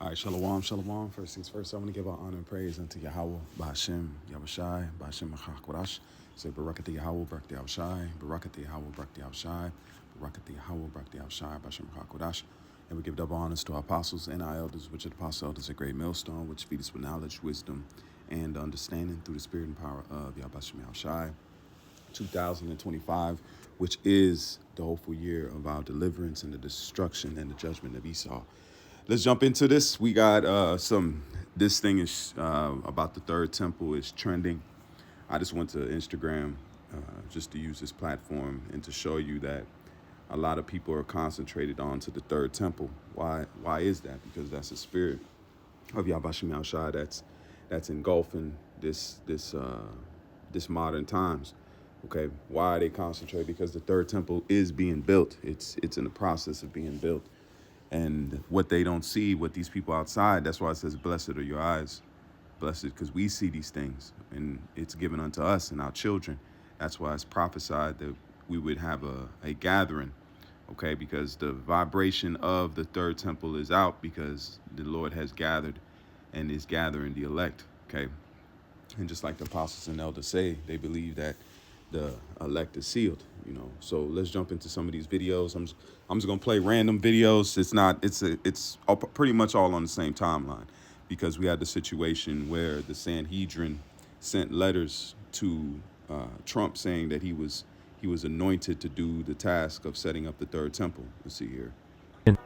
All right, shalom, shalom. First things first, I want to give our honor and praise unto Yahweh, Ba'ashem, Yahushai, Ba'ashem, Machakwadash. Say, Barakati Yahweh, Barakati Yahushai, Barakati Yahweh, Barakati Yahushai, Barakati Yahweh, Barakati Yahushai, Ba'ashem, Machakwadash. And we give double honors to our apostles and our elders, which are the apostle elders, a great millstone, which feed us with knowledge, wisdom, and understanding through the spirit and power of Yahweh Yahushai. 2025, which is the hopeful year of our deliverance and the destruction and the judgment of Esau. Let's jump into this. We got this thing is about the third temple is trending. I just went to Instagram just to use this platform and to show you that a lot of people are concentrated on to the third temple. Why is that? Because that's the spirit of Yahweh Shem Shai that's engulfing this modern times. Okay, why are they concentrated? Because the third temple is being built. It's in the process of being built. And what they don't see, what these people outside, that's why it says, blessed are your eyes. Blessed, because we see these things, and it's given unto us and our children. That's why it's prophesied that we would have a gathering, okay? Because the vibration of the third temple is out because the Lord has gathered and is gathering the elect, okay? And just like the apostles and elders say, they believe that the elect is sealed, So let's jump into some of these videos. I'm just gonna play random videos. It's all, pretty much all on the same timeline, because we had the situation where the Sanhedrin sent letters to Trump saying that he was anointed to do the task of setting up the third temple. Let's see here.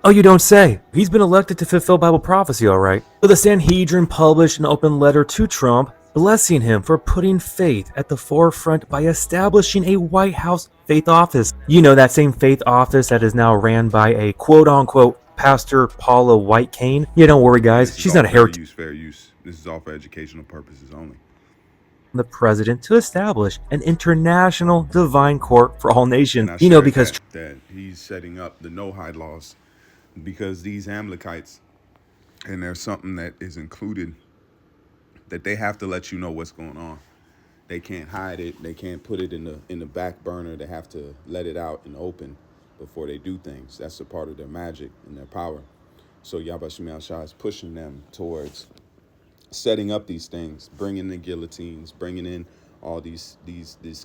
Oh, you don't say. He's been elected to fulfill Bible prophecy, all right. So the Sanhedrin published an open letter to Trump, blessing him for putting faith at the forefront by establishing a White House faith office. You know, that same faith office that is now ran by a quote-unquote Pastor Paula White Cane. Yeah, don't worry, And guys. this is She's all not a heretic. fair use. This is all for educational purposes only. The president to establish an international divine court for all nations. And I You know, shared because that he's setting up the no-hide laws because these Amalekites, and there's something that is included that they have to let you know what's going on. They can't hide it. They can't put it in the back burner. They have to let it out and open before they do things. That's a part of their magic and their power. So Yahweh Shem Shai is pushing them towards setting up these things, bringing in guillotines, bringing in all these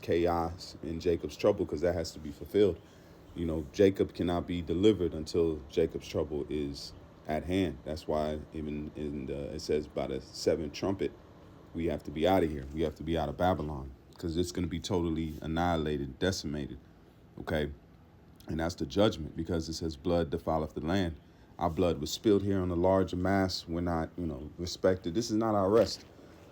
chaos in Jacob's trouble, because that has to be fulfilled. Jacob cannot be delivered until Jacob's trouble is at hand. That's why even it says by the seventh trumpet, we have to be out of here. We have to be out of Babylon, because it's going to be totally annihilated, decimated. Okay. And that's the judgment, because it says blood defileth the land. Our blood was spilled here on a large mass. We're not, respected. This is not our rest.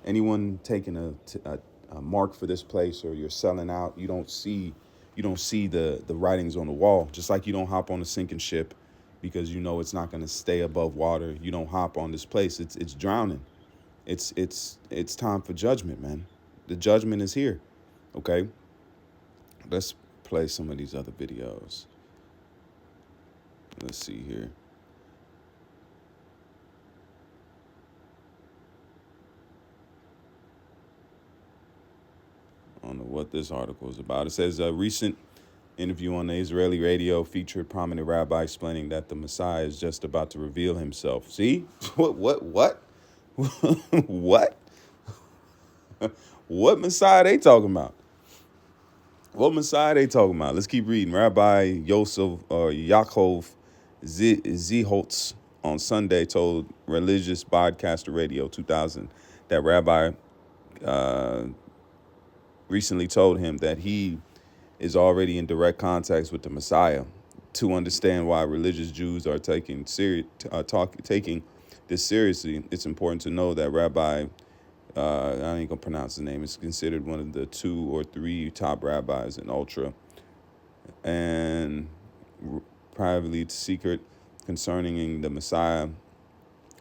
Anyone taking a mark for this place, or you're selling out, you don't see the writings on the wall. Just like you don't hop on a sinking ship because it's not going to stay above water. You don't hop on this place. It's drowning. It's time for judgment, man. The judgment is here. Okay. Let's play some of these other videos. Let's see here. I don't know what this article is about. It says a recent interview on the Israeli radio featured prominent rabbi explaining that the Messiah is just about to reveal himself. See? What? What? What Messiah they talking about? What Messiah they talking about? Let's keep reading. Rabbi Yosef or Yaakov Ziholtz on Sunday told Religious Broadcaster Radio 2000 that Rabbi recently told him that he is already in direct contact with the Messiah. To understand why religious Jews are taking this seriously, it's important to know that Rabbi, I ain't gonna pronounce his name, is considered one of the 2 or 3 top rabbis in Ultra and privately secret concerning the Messiah,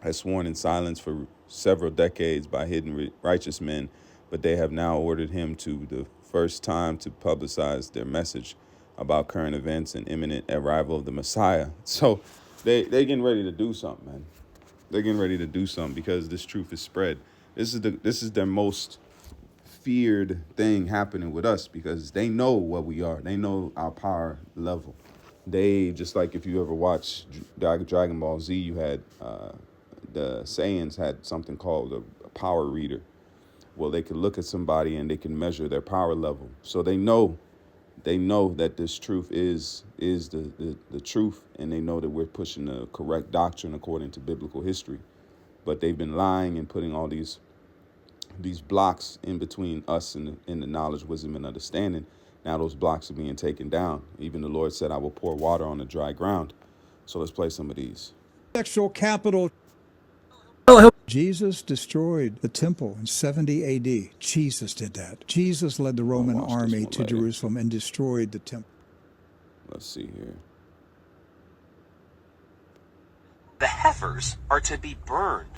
has sworn in silence for several decades by hidden righteous men, but they have now ordered him to the first time to publicize their message about current events and imminent arrival of the Messiah. So they getting ready to do something, man. They're getting ready to do something because this truth is spread. This is their most feared thing happening with us, because they know what we are. They know our power level. They, just like if you ever watch Dragon Ball Z, you had the Saiyans had something called a power reader. Well, they could look at somebody and they can measure their power level. So they know that this truth is the truth, and they know that we're pushing the correct doctrine according to biblical history. But they've been lying and putting all these blocks in between us and the knowledge, wisdom, and understanding. Now those blocks are being taken down. Even the Lord said, I will pour water on the dry ground. So let's play some of these. Sexual capital. Oh, Jesus destroyed the temple in 70 AD. Jesus did that. Jesus led the Roman army to Jerusalem and destroyed the temple. Let's see here. The heifers are to be burned.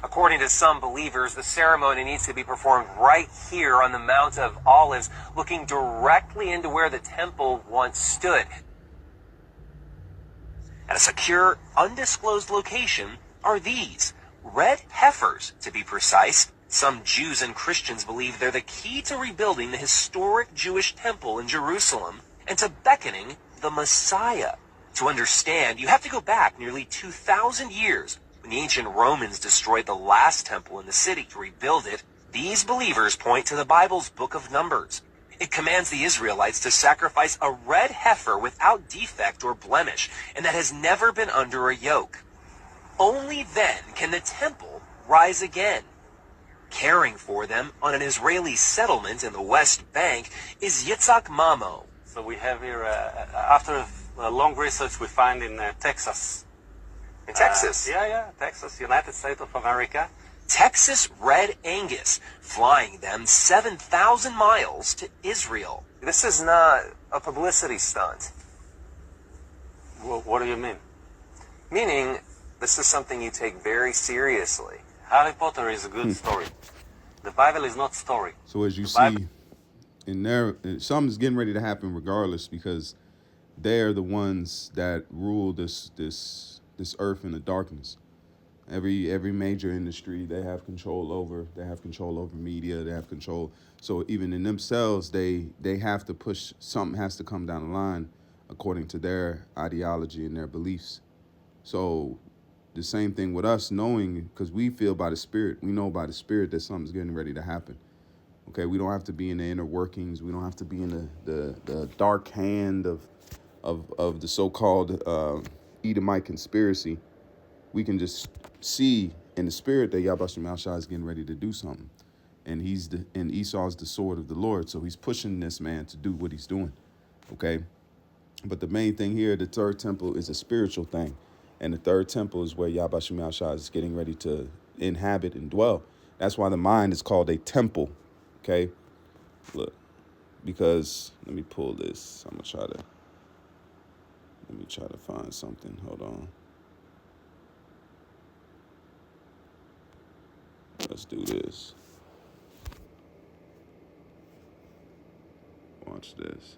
According to some believers, the ceremony needs to be performed right here on the Mount of Olives, looking directly into where the temple once stood. At a secure, undisclosed location are these red heifers, to be precise. Some Jews and Christians believe they're the key to rebuilding the historic Jewish temple in Jerusalem and to beckoning the Messiah. To understand, you have to go back nearly 2,000 years when the ancient Romans destroyed the last temple in the city. To rebuild it, these believers point to the Bible's book of Numbers. It commands the Israelites to sacrifice a red heifer without defect or blemish, and that has never been under a yoke. Only then can the temple rise again. Caring for them on an Israeli settlement in the West Bank is Yitzhak Mamo. So we have here, after a long research, we find in Texas. In Texas? Texas, United States of America. Texas Red Angus, flying them 7,000 miles to Israel. This is not a publicity stunt. What do you mean? Meaning, this is something you take very seriously. Harry Potter is a good story. The Bible is not story. So as you see, in there, something's getting ready to happen regardless, because they're the ones that rule this earth in the darkness. Every major industry they have control over. They have control over media. They have control. So even in themselves, they have to push. Something has to come down the line according to their ideology and their beliefs. So the same thing with us, knowing, because we feel by the Spirit. We know by the Spirit that something's getting ready to happen. Okay, we don't have to be in the inner workings. We don't have to be in the dark hand of the so-called Edomite conspiracy. We can just see in the spirit that Yahweh Shai is getting ready to do something. And Esau's the sword of the Lord. So he's pushing this man to do what he's doing. Okay. But the main thing here, the third temple is a spiritual thing. And the third temple is where Yahweh Shai is getting ready to inhabit and dwell. That's why the mind is called a temple. Okay. Look, because let me pull this. Let me try to find something. Hold on. Let's do this. Watch this.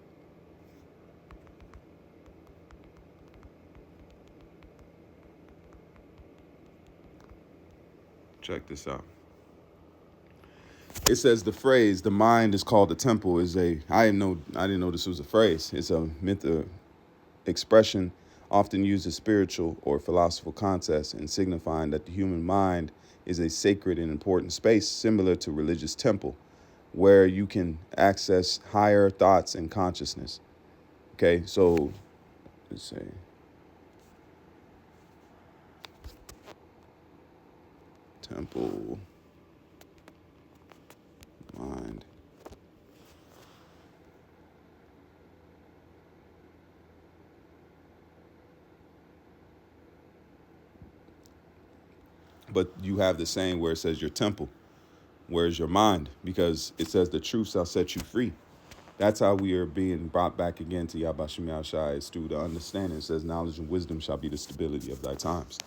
Check this out. It says the phrase "the mind is called the temple" is I didn't know this was a phrase. It's a myth expression often used in spiritual or philosophical contests and signifying that the human mind is a sacred and important space similar to religious temple, where you can access higher thoughts and consciousness. Okay, so let's say temple, mind. But you have the saying where it says your temple. Where's your mind? Because it says the truth shall set you free. That's how we are being brought back again to Yahweh Shai, is through the understanding. It says knowledge and wisdom shall be the stability of thy times.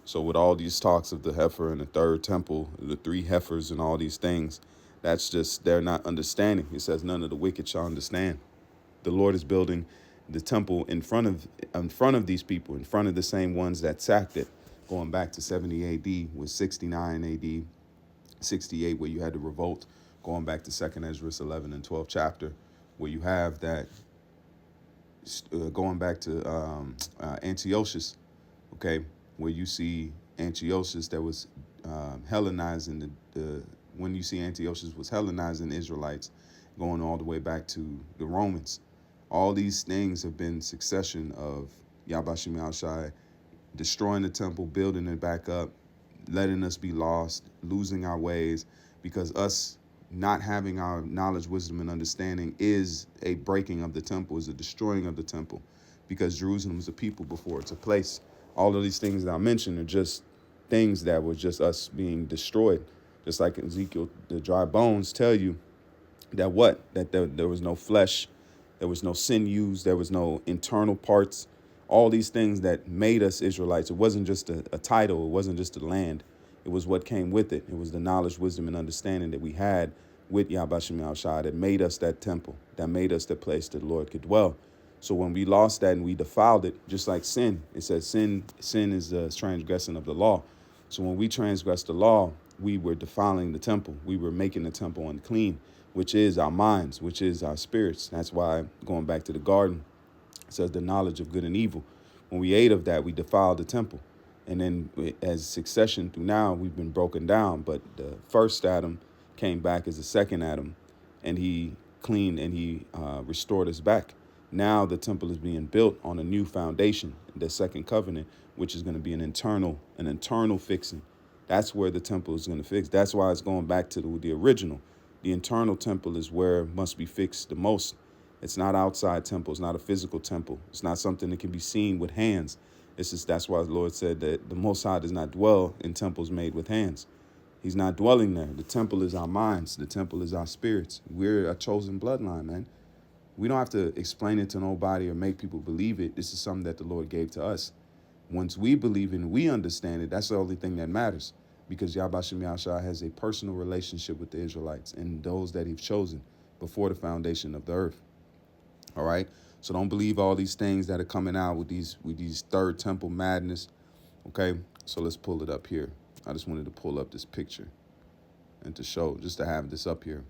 So with all these talks of the heifer and the third temple, the three heifers and all these things, that's just, they're not understanding. It says none of the wicked shall understand. The Lord is building the temple in front of these people, in front of the same ones that sacked it, going back to 70 AD with 69 AD, 68, where you had the revolt, going back to 2nd Ezra 11 and 12th chapter, where you have that, going back to Antiochus, okay, where you see Antiochus that was Hellenizing when you see Antiochus was Hellenizing the Israelites, going all the way back to the Romans. All these things have been succession of Yabashim Shai destroying the temple, building it back up, letting us be lost, losing our ways, because us not having our knowledge, wisdom, and understanding is a breaking of the temple, is a destroying of the temple, because Jerusalem was a people before it's a place. All of these things that I mentioned are just things that were just us being destroyed. Just like Ezekiel, the dry bones tell you that what? That there was no flesh, there was no sinews, there was no internal parts, all these things that made us Israelites. It wasn't just a title, it wasn't just a land, it was what came with it. It was the knowledge, wisdom, and understanding that we had with Yahbashim Al-Shai that made us that temple, that made us the place that the Lord could dwell. So when we lost that and we defiled it, just like sin, it says sin is the transgressing of the law. So when we transgressed the law, we were defiling the temple. We were making the temple unclean, which is our minds, which is our spirits. That's why, going back to the garden, it says the knowledge of good and evil. When we ate of that, we defiled the temple. And then as succession through now, we've been broken down. But the first Adam came back as the second Adam, and he cleaned and he restored us back. Now the temple is being built on a new foundation, the second covenant, which is going to be an internal fixing. That's where the temple is going to fix. That's why it's going back to the original. The internal temple is where it must be fixed the most. It's not outside temple. It's not a physical temple. It's not something that can be seen with hands. That's why the Lord said that the Most High does not dwell in temples made with hands. He's not dwelling there. The temple is our minds. The temple is our spirits. We're a chosen bloodline, man. We don't have to explain it to nobody or make people believe it. This is something that the Lord gave to us. Once we believe it and we understand it, that's the only thing that matters, because Yahbashim Yahshua has a personal relationship with the Israelites and those that he's chosen before the foundation of the earth. All right. So don't believe all these things that are coming out with these third temple madness. OK, so let's pull it up here. I just wanted to pull up this picture and to show, just to have this up here,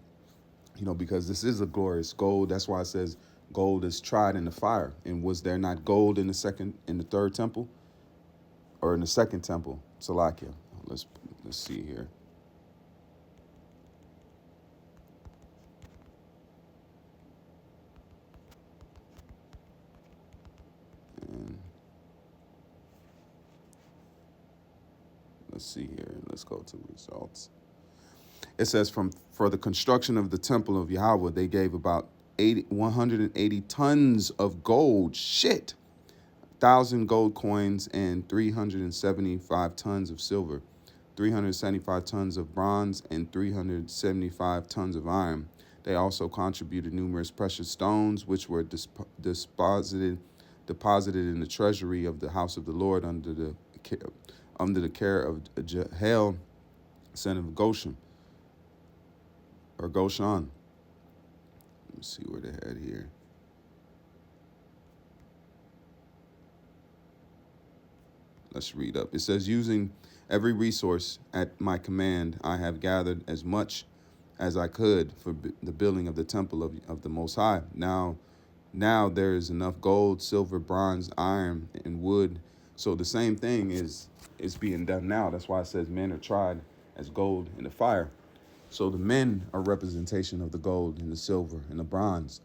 because this is a glorious gold. That's why it says gold is tried in the fire. And was there not gold in the third temple, or in the second temple? Salakia. Let's see here. And let's see here. Let's go to results. It says for the construction of the temple of Yahweh, they gave about 180 tons of gold. Shit. 1,000 gold coins and 375 tons of silver, 375 tons of bronze, and 375 tons of iron. They also contributed numerous precious stones, which were deposited in the treasury of the house of the Lord under the care of Jehiel, son of Goshen. Let me see where they had here. Let's read up. It says, using every resource at my command, I have gathered as much as I could for the building of the temple of the Most High. Now there is enough gold, silver, bronze, iron, and wood. So the same thing is being done now. That's why it says men are tried as gold in the fire. So the men are representation of the gold and the silver and the bronze,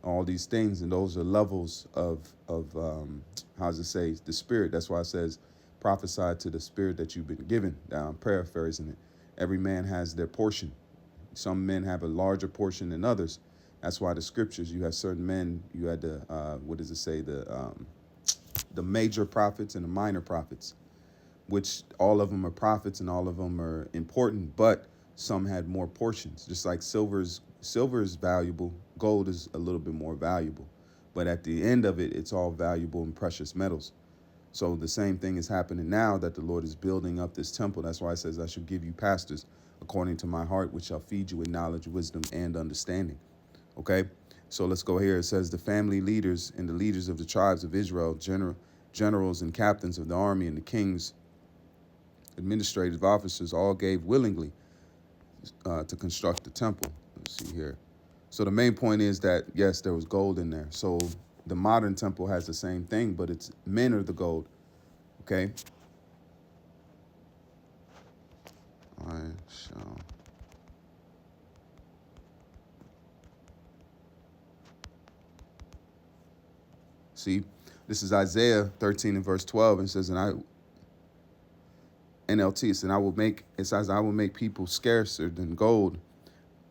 all these things, and those are levels of the spirit. That's why it says prophesy to the spirit that you've been given. I'm paraphrasing it. Every man has their portion. Some men have a larger portion than others. That's why the scriptures, you have certain men, you had the major prophets and the minor prophets, which all of them are prophets and all of them are important, but some had more portions. Just like silver is valuable, gold is a little bit more valuable. But at the end of it, it's all valuable and precious metals. So the same thing is happening now that the Lord is building up this temple. That's why it says, I shall give you pastors according to my heart, which shall feed you with knowledge, wisdom, and understanding. Okay, so let's go here. It says the family leaders and the leaders of the tribes of Israel, generals and captains of the army, and the king's administrative officers all gave willingly to construct the temple. Let's see here. So the main point is that, yes, there was gold in there. So the modern temple has the same thing, but it's men are the gold. Okay. NLT. This is Isaiah 13 and verse 12. And it says, NLT, it says, I will make people scarcer than gold,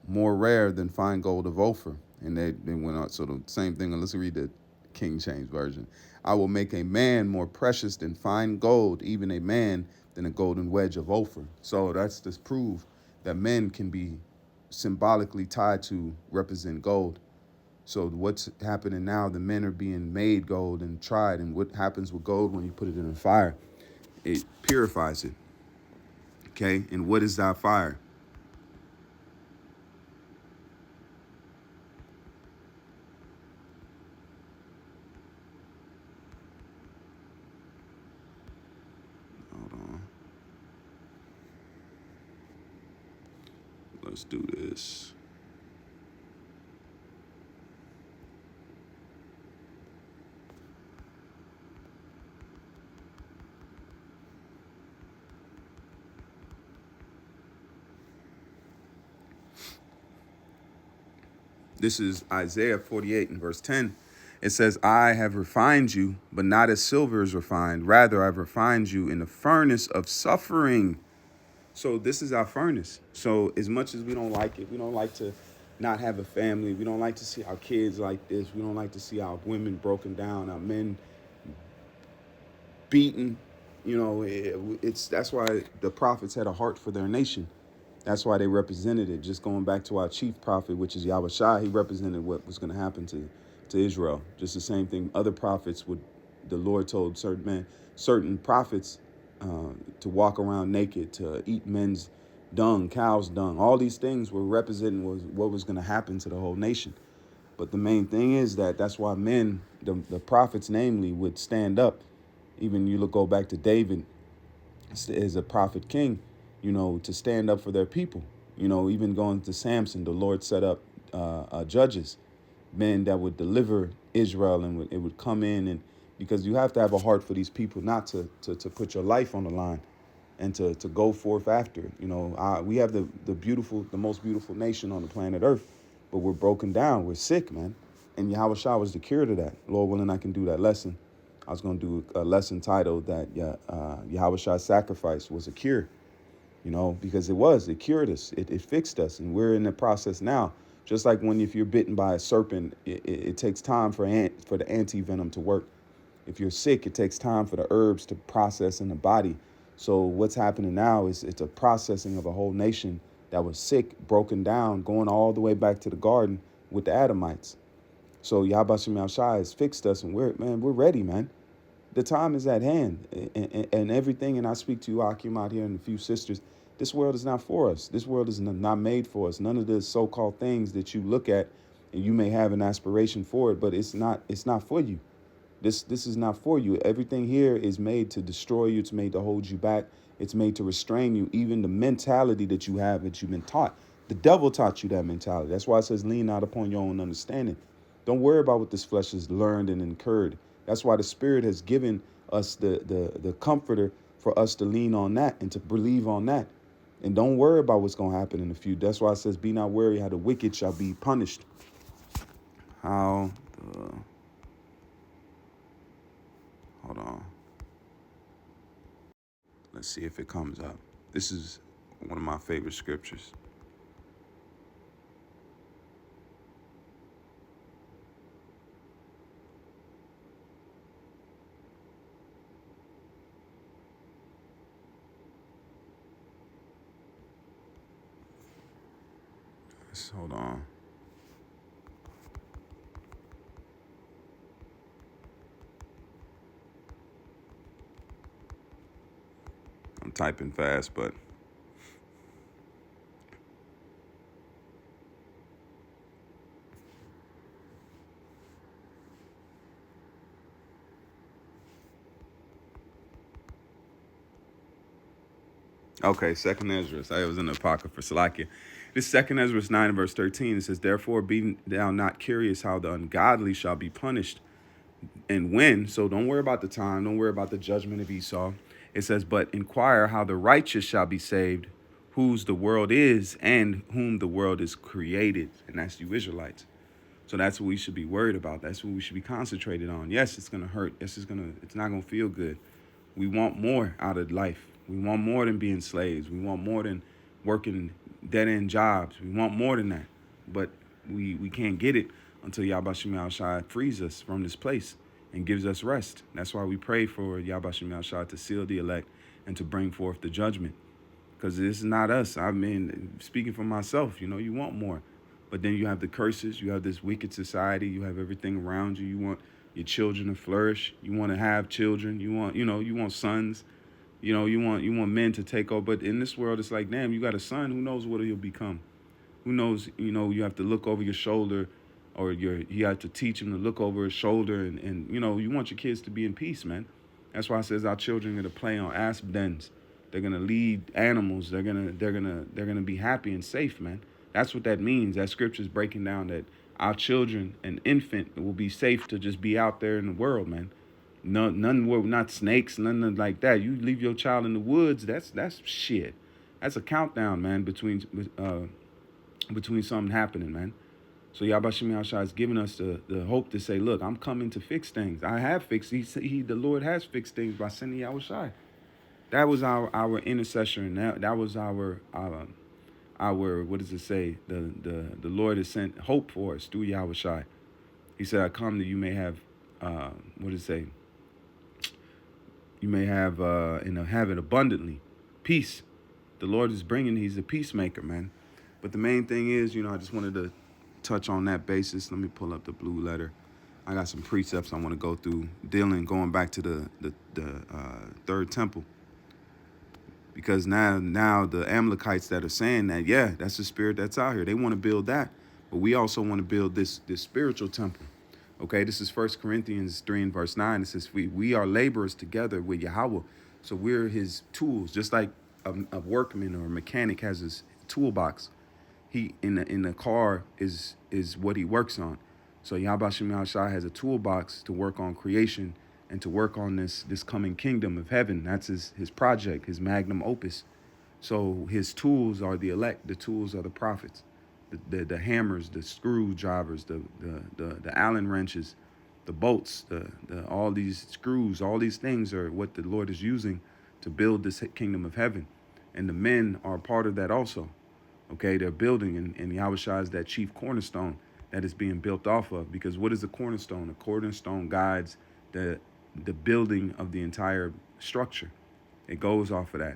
more rare than fine gold of Ophir. And they went on, so the same thing. Let's read the King James Version. I will make a man more precious than fine gold, even a man than a golden wedge of Ophir. So that's to prove that men can be symbolically tied to represent gold. So what's happening now, the men are being made gold and tried. And what happens with gold when you put it in a fire? It purifies it. Okay, and what is that fire? Hold on. Let's do this. This is Isaiah 48 and verse 10. It says, I have refined you, but not as silver is refined. Rather, I've refined you in the furnace of suffering. So this is our furnace. So as much as we don't like it, we don't like to not have a family. We don't like to see our kids like this. We don't like to see our women broken down, our men beaten. You know, that's why the prophets had a heart for their nation. That's why they represented it. Just going back to our chief prophet, which is Yahushua, he represented what was going to happen to Israel. Just the same thing. Other prophets the Lord told certain prophets to walk around naked, to eat men's dung, cows' dung. All these things were representing what was going to happen to the whole nation. But the main thing is that's why men, the prophets namely, would stand up. Even go back to David as a prophet king, to stand up for their people. Even going to Samson, the Lord set up judges, men that would deliver Israel, and it would come in, and because you have to have a heart for these people, not to put your life on the line, and to go forth after it. We have the most beautiful nation on the planet Earth, but we're broken down, we're sick, man. And Yahushua was the cure to that. Lord willing, I can do that lesson. I was going to do a lesson titled that Yahushua's sacrifice was a cure, because it cured us. It fixed us. And we're in the process now. Just like if you're bitten by a serpent, it takes time for the anti-venom to work. If you're sick, it takes time for the herbs to process in the body. So what's happening now is it's a processing of a whole nation that was sick, broken down, going all the way back to the garden with the Adamites. So Yahweh Shai has fixed us, and we're ready, man. The time is at hand, and everything. And I speak to you, Akim, out here, and a few sisters. This world is not for us. This world is not made for us. None of the so-called things that you look at, and you may have an aspiration for it, but it's not for you. This is not for you. Everything here is made to destroy you. It's made to hold you back. It's made to restrain you. Even the mentality that you have, that you've been taught. The devil taught you that mentality. That's why it says, lean not upon your own understanding. Don't worry about what this flesh has learned and incurred. That's why the Spirit has given us the comforter for us to lean on that and to believe on that. And don't worry about what's going to happen in the future. That's why it says, be not worried how the wicked shall be punished. Hold on. Let's see if it comes up. This is one of my favorite scriptures. Hold on. I'm typing fast, but okay, Second Ezra. I was in the Apocrypha, Salakia. This Second Ezra 9 verse 13. It says, therefore be thou not curious how the ungodly shall be punished and when. So don't worry about the time. Don't worry about the judgment of Esau. It says, but inquire how the righteous shall be saved, whose the world is and whom the world is created. And that's you Israelites. So that's what we should be worried about. That's what we should be concentrated on. Yes, it's gonna hurt. Yes, it's not gonna feel good. We want more out of life. We want more than being slaves. We want more than working dead end jobs. We want more than that. But we can't get it until Yahbashim Yahushua frees us from this place and gives us rest. That's why we pray for Yahbashim Yahushua to seal the elect and to bring forth the judgment. Because this is not us. I mean, speaking for myself, you want more. But then you have the curses. You have this wicked society. You have everything around you. You want your children to flourish. You want to have children. You want sons. You want men to take over. But in this world, it's like, damn, you got a son. Who knows what he'll become? Who knows? You have to look over your shoulder, or you have to teach him to look over his shoulder, and you want your kids to be in peace, man. That's why it says our children are gonna play on asp dens. They're gonna lead animals. They're gonna be happy and safe, man. That's what that means. That scripture is breaking down that our children, an infant, will be safe to just be out there in the world, man. None were not snakes, none like that. You leave your child in the woods, that's shit. That's a countdown, man, between something happening, man. So Yahbashim Yahushua is giving us the hope to say, look, I'm coming to fix things. I have fixed. The Lord has fixed things by sending Yahushua. That was our intercession, and that was our what does it say? The Lord has sent hope for us through Yahushua. He said, I come that you may have what does it say? You may have have it abundantly. Peace. The Lord is bringing, he's a peacemaker, man. But the main thing is, I just wanted to touch on that basis. Let me pull up the blue letter. I got some precepts I want to go through, going back to the third temple. Because now the Amalekites that are saying that, yeah, that's the spirit that's out here. They want to build that. But we also want to build this spiritual temple. Okay, this is 1 Corinthians 3 and verse 9. It says, we are laborers together with Yahweh. So we're his tools, just like a workman or a mechanic has his toolbox. He in the car is what he works on. So Yahbashim Yahushua has a toolbox to work on creation and to work on this coming kingdom of heaven. That's his project, his magnum opus. So his tools are the elect. The tools are the prophets, the hammers, the screwdrivers, the Allen wrenches, the bolts, the all these screws. All these things are what the Lord is using to build this kingdom of heaven, and the men are part of that also. Okay, they're building, and Yahushua is that chief cornerstone that is being built off of. Because what is a cornerstone? A cornerstone guides the building of the entire structure. It goes off of that.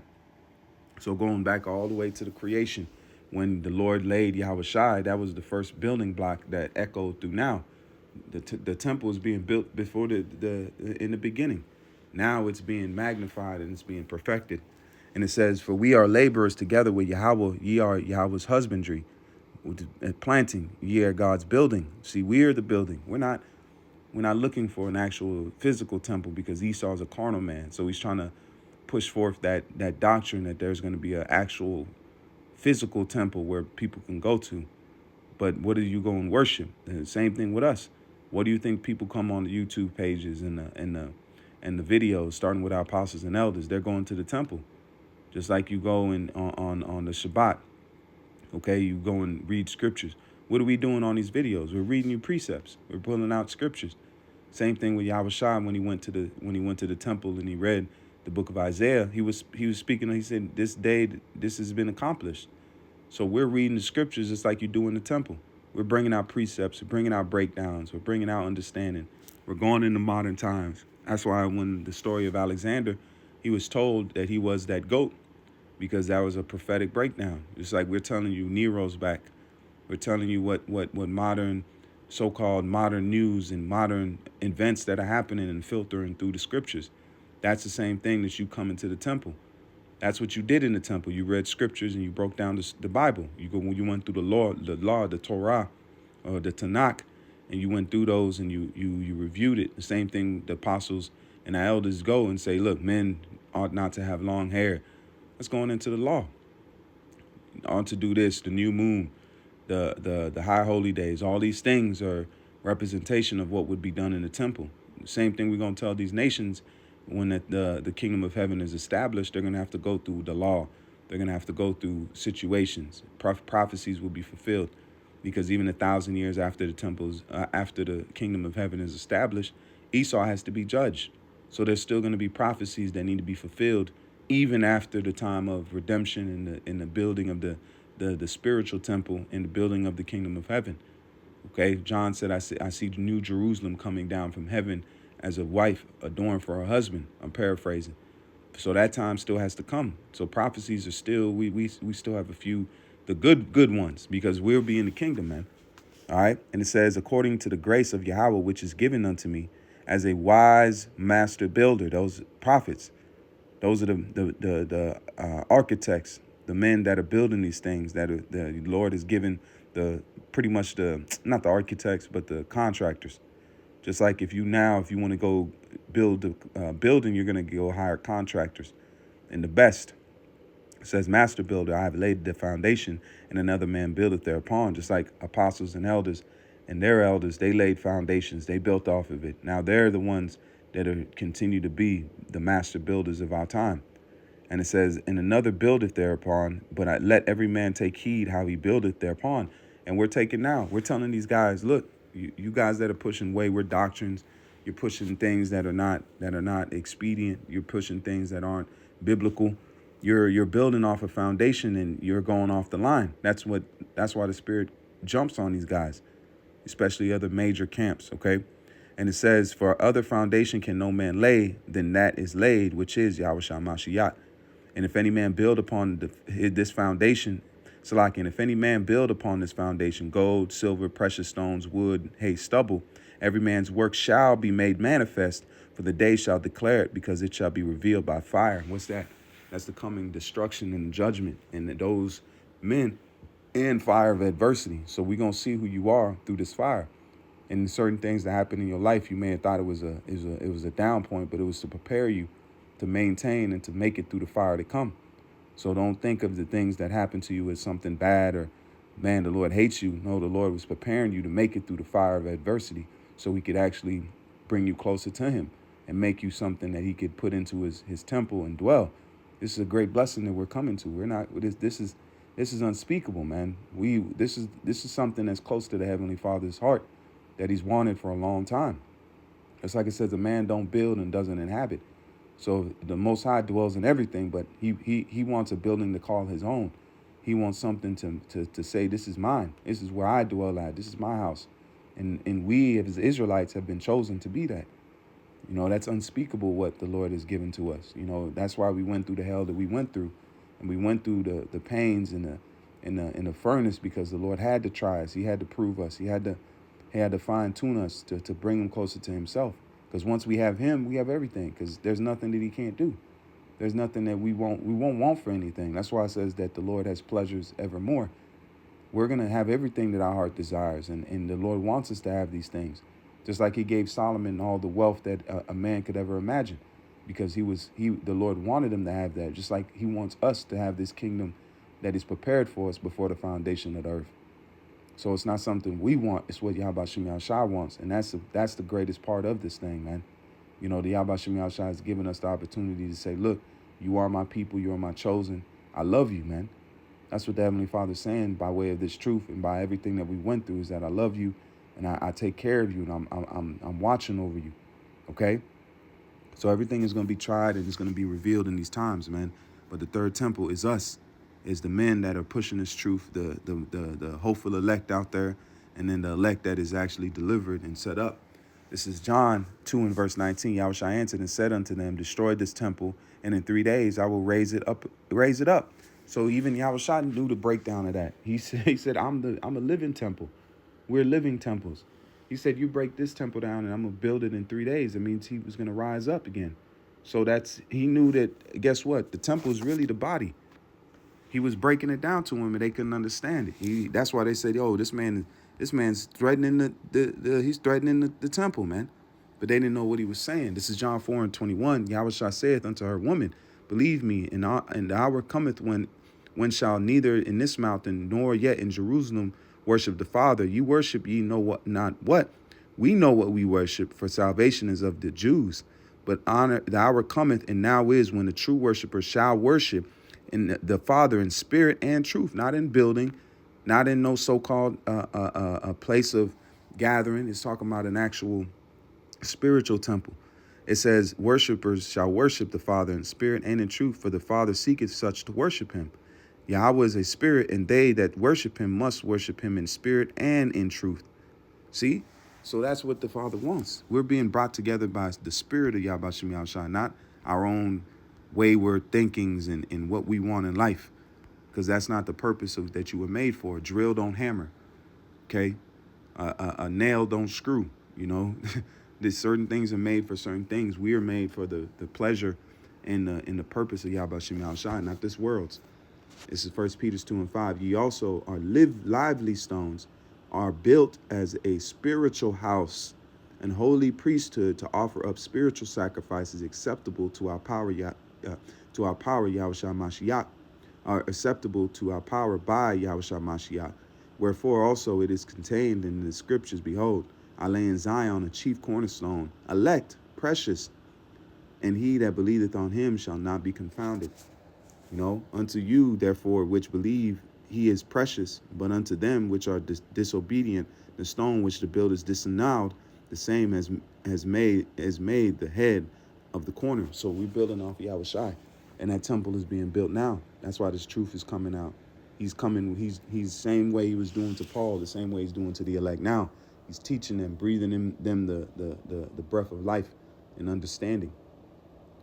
So going back all the way to the creation, when the Lord laid Yahushua, that was the first building block that echoed through now. The temple is being built before in the beginning. Now it's being magnified and it's being perfected. And it says, for we are laborers together with Yahweh, ye are Yahweh's husbandry, planting, ye are God's building. See, we are the building. We're not looking for an actual physical temple, because Esau is a carnal man. So he's trying to push forth that doctrine that there's going to be an actual physical temple where people can go to. But what do you go and worship? And the same thing with us. What do you think people come on the YouTube pages and the videos, starting with our apostles and elders? They're going to the temple. Just like you go in on the Shabbat, okay? You go and read scriptures. What are we doing on these videos? We're reading you precepts. We're pulling out scriptures. Same thing with Yahushua when he went to the temple and he read the book of Isaiah. He was speaking. He said, "This day, this has been accomplished." So we're reading the scriptures just like you do in the temple. We're bringing out precepts. We're bringing out breakdowns. We're bringing out understanding. We're going into modern times. That's why when the story of Alexander, he was told that he was that goat, because that was a prophetic breakdown. Just like we're telling you Nero's back. We're telling you what modern, so-called modern news and modern events that are happening and filtering through the scriptures. That's the same thing that you come into the temple. That's what you did in the temple. You read scriptures and you broke down the Bible. When you went through the law, the Torah, or the Tanakh, and you went through those and you reviewed it. The same thing the apostles and the elders go and say, look, men ought not to have long hair. That's going into the law. On to do this, the new moon, the high holy days. All these things are representation of what would be done in the temple. The same thing we're going to tell these nations when the kingdom of heaven is established. They're going to have to go through the law. They're going to have to go through situations. Prophecies will be fulfilled. because even 1,000 years after the temples, after the kingdom of heaven is established, Esau has to be judged. So there's still going to be prophecies that need to be fulfilled, even after the time of redemption and the building of the spiritual temple and the building of the kingdom of heaven. Okay, John said, I see New Jerusalem coming down from heaven as a wife adorned for her husband. I'm paraphrasing. So that time still has to come. So prophecies are still, we still have a few, the good ones, because we'll be in the kingdom, man. All right. And it says, according to the grace of Yahweh, which is given unto me as a wise master builder. Those prophets, those are the architects, the men that are building these things that the Lord has given the pretty much not the architects, but the contractors. Just like if you want to go build a building, you're going to go hire contractors. And the best, it says, master builder, I have laid the foundation, and another man buildeth thereupon. Just like apostles and elders and their elders, they laid foundations. They built off of it. Now they're the ones that are continue to be the master builders of our time. And it says, and another buildeth thereupon, but I let every man take heed how he buildeth thereupon. And we're taking now. We're telling these guys, look, you guys that are pushing wayward doctrines, you're pushing things that are not expedient. You're pushing things that aren't biblical. You're building off a foundation and you're going off the line. That's why the Spirit jumps on these guys, especially other major camps. Okay. And it says, for other foundation can no man lay than that is laid, which is Yahushua Mashiach. And if any man build upon this foundation, and if any man build upon this foundation, gold, silver, precious stones, wood, hay, stubble, every man's work shall be made manifest, for the day shall declare it, because it shall be revealed by fire. What's that? That's the coming destruction and judgment and those men and fire of adversity. So we're going to see who you are through this fire. And certain things that happen in your life, you may have thought it was a down point, but it was to prepare you to maintain and to make it through the fire to come. So don't think of the things that happen to you as something bad or, man, the Lord hates you. No, the Lord was preparing you to make it through the fire of adversity so he could actually bring you closer to him and make you something that he could put into his temple and dwell. This is a great blessing that we're coming to. We're not, this is unspeakable, man. This is something that's close to the Heavenly Father's heart that he's wanted for a long time. It's like it says, a man don't build and doesn't inhabit. So the Most High dwells in everything, but he wants a building to call his own. He wants something to say, this is mine. This is where I dwell at. This is my house. And we as Israelites have been chosen to be that. You know, that's unspeakable what the Lord has given to us. You know, that's why we went through the hell that we went through. And we went through the pains in the furnace, because the Lord had to try us. He had to prove us. He had to fine tune us to bring him closer to himself. Because once we have him, we have everything. Because there's nothing that he can't do. There's nothing that we won't want for anything. That's why it says that the Lord has pleasures evermore. We're going to have everything that our heart desires. And the Lord wants us to have these things. Just like he gave Solomon all the wealth that a man could ever imagine. Because the Lord wanted him to have that. Just like he wants us to have this kingdom that is prepared for us before the foundation of the earth. So it's not something we want. It's what Yahweh Shem Yahushua wants. And that's the greatest part of this thing, man. You know, the Yahweh Shem Yahushua has given us the opportunity to say, look, you are my people. You are my chosen. I love you, man. That's what the Heavenly Father is saying by way of this truth and by everything that we went through, is that I love you and I take care of you and I'm watching over you. Okay? So everything is going to be tried and it's going to be revealed in these times, man. But the third temple is us. Is the men that are pushing this truth, the hopeful elect out there, and then the elect that is actually delivered and set up. This is John 2 and verse 19. Yahushua answered and said unto them, destroy this temple, and in 3 days I will raise it up. So even Yahushua knew the breakdown of that. He said, I'm a living temple. We're living temples. He said, you break this temple down and I'm going to build it in 3 days. It means he was going to rise up again. So he knew that, guess what? The temple is really the body. He was breaking it down to him, and they couldn't understand it. That's why they said, "Oh, this man's threatening he's threatening the temple, man." But they didn't know what he was saying. This is John 4 and 21. Yahushua saith unto her, woman, believe me, and the hour cometh when shall neither in this mountain nor yet in Jerusalem worship the Father. You worship ye know what, not what. We know what we worship, for salvation is of the Jews. But the hour cometh, and now is, when the true worshipers shall worship in the Father in spirit and truth, not in building, not in no so-called a place of gathering. It's talking about an actual spiritual temple. It says, worshipers shall worship the Father in spirit and in truth, for the Father seeketh such to worship him. Yahweh is a spirit, and they that worship him must worship him in spirit and in truth. See? So that's what the Father wants. We're being brought together by the spirit of Yahweh Shem Yahushua, not our own wayward thinkings and what we want in life, because that's not the purpose of that you were made for. A drill don't hammer, okay? A nail don't screw, you know? There's certain things are made for certain things. We are made for the pleasure and the purpose of Yahweh Shem Yahushua, not this world's. This is 1 Peter 2:5. Ye also are lively stones, are built as a spiritual house, and holy priesthood, to offer up spiritual sacrifices acceptable to our power, Yahushua Mashiach, are acceptable to our power by Yahushua Mashiach. Wherefore also it is contained in the scriptures, behold, I lay in Zion a chief cornerstone, elect, precious, and he that believeth on him shall not be confounded. You know, unto you, therefore, which believe, he is precious, but unto them which are disobedient, the stone which the builders disannowed, the same has made the head of the corner. So we're building off Yahweh Shai, and that temple is being built now. That's why this truth is coming out. He's coming. He's the same way he was doing to Paul, the same way he's doing to the elect now. He's teaching them, breathing in them the breath of life and understanding.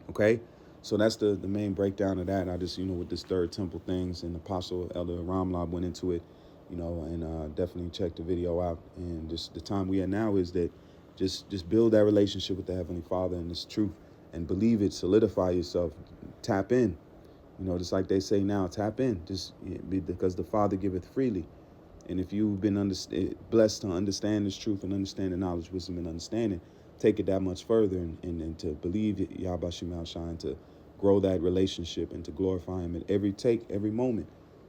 Okay. So that's the main breakdown of that. I just, with this third temple things, and Apostle Elder Ramlab went into it, and definitely check the video out. And just the time we are now is that just build that relationship with the Heavenly Father and this truth, and believe it, solidify yourself, tap in. Just like they say now, tap in, because the Father giveth freely. And if you've been blessed to understand this truth and understand the knowledge, wisdom, and understanding, take it that much further and to believe Yahweh Shem Shine, to grow that relationship and to glorify him at every moment.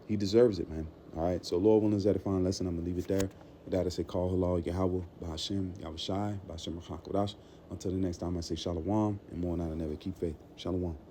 He deserves it, man. All right. So Lord willing, is that a fine lesson? I'm going to leave it there. With that, I say, call halal Yahweh, Ba'ashem, Yahweh Shai, Ba'ashem Machakodash. Until the next time, I say shalom, and more not, I never keep faith. Shalom.